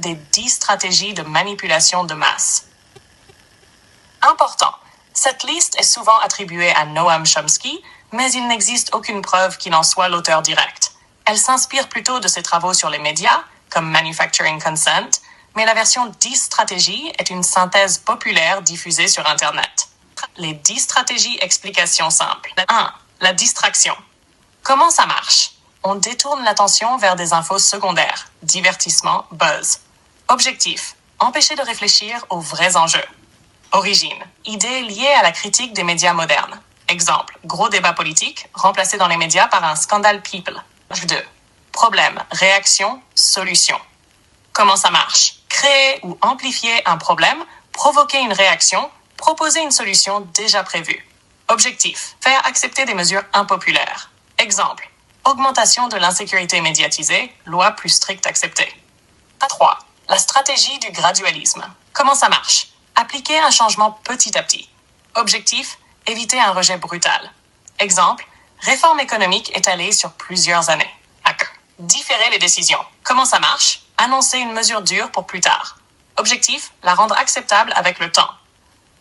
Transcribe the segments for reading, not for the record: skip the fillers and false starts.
des 10 stratégies de manipulation de masse. Important. Cette liste est souvent attribuée à Noam Chomsky, mais il n'existe aucune preuve qu'il en soit l'auteur direct. Elle s'inspire plutôt de ses travaux sur les médias, comme Manufacturing Consent, mais la version 10 stratégies est une synthèse populaire diffusée sur Internet. Les 10 stratégies explications simples. 1. La distraction. Comment ça marche? On détourne l'attention vers des infos secondaires, divertissement, buzz. Objectif. Empêcher de réfléchir aux vrais enjeux. Origine. Idée liée à la critique des médias modernes. Exemple. Gros débat politique, remplacé dans les médias par un scandale people. 2. Problème. Réaction. Solution. Comment ça marche? Créer ou amplifier un problème, provoquer une réaction, proposer une solution déjà prévue. Objectif. Faire accepter des mesures impopulaires. Exemple. Augmentation de l'insécurité médiatisée, loi plus stricte acceptée. 3. La stratégie du gradualisme. Comment ça marche? Appliquer un changement petit à petit. Objectif. Éviter un rejet brutal. Exemple. Réforme économique étalée sur plusieurs années. Différer les décisions. Comment ça marche? Annoncer une mesure dure pour plus tard. Objectif. La rendre acceptable avec le temps.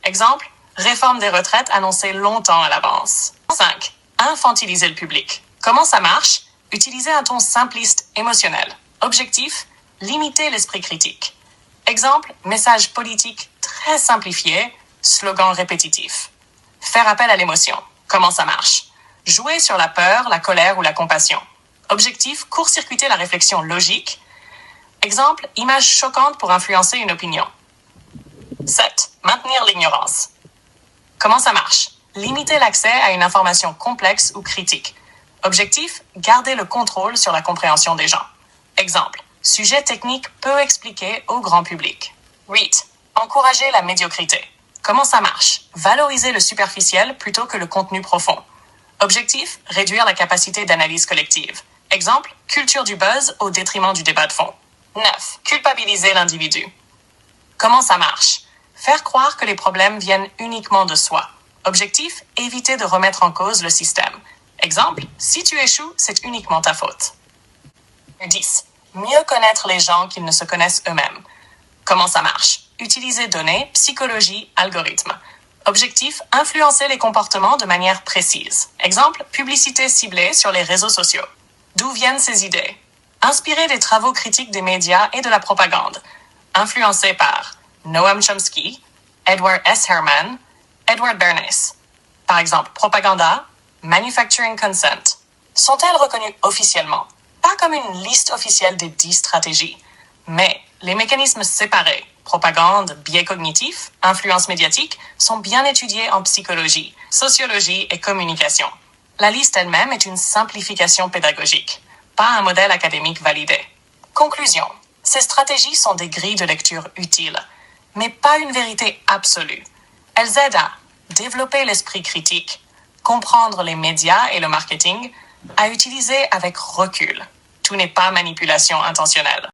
Exemple. Réforme des retraites annoncée longtemps à l'avance. 5. Infantiliser le public. Comment ça marche? Utiliser un ton simpliste, émotionnel. Objectif. Limiter l'esprit critique. Exemple. Message politique très simplifié, slogan répétitif. Faire appel à l'émotion. Comment ça marche? Jouer sur la peur, la colère ou la compassion. Objectif. Court-circuiter la réflexion logique. Exemple. Image choquante pour influencer une opinion. 7. Maintenir l'ignorance. Comment ça marche? Limiter l'accès à une information complexe ou critique. Objectif. Garder le contrôle sur la compréhension des gens. Exemple. Sujet technique peu expliqué au grand public. 8. Encourager la médiocrité. Comment ça marche? Valoriser le superficiel plutôt que le contenu profond. Objectif. Réduire la capacité d'analyse collective. Exemple. Culture du buzz au détriment du débat de fond. 9. Culpabiliser l'individu. Comment ça marche? Faire croire que les problèmes viennent uniquement de soi. Objectif. Éviter de remettre en cause le système. Exemple. Si tu échoues, c'est uniquement ta faute. 10. Mieux connaître les gens qu'ils ne se connaissent eux-mêmes. Comment ça marche? Utiliser données, psychologie, algorithmes. Objectif. Influencer les comportements de manière précise. Exemple. Publicité ciblée sur les réseaux sociaux. D'où viennent ces idées? Inspiré des travaux critiques des médias et de la propagande. Influencé par Noam Chomsky, Edward S. Herman, Edward Bernays. Par exemple, Propaganda, Manufacturing Consent. Sont-elles reconnues officiellement? Pas comme une liste officielle des 10 stratégies, mais les mécanismes séparés, propagande, biais cognitifs, influence médiatique, sont bien étudiés en psychologie, sociologie et communication. La liste elle-même est une simplification pédagogique, pas un modèle académique validé. Conclusion. Ces stratégies sont des grilles de lecture utiles, mais pas une vérité absolue. Elles aident à développer l'esprit critique, comprendre les médias et le marketing, à utiliser avec recul. Tout n'est pas manipulation intentionnelle.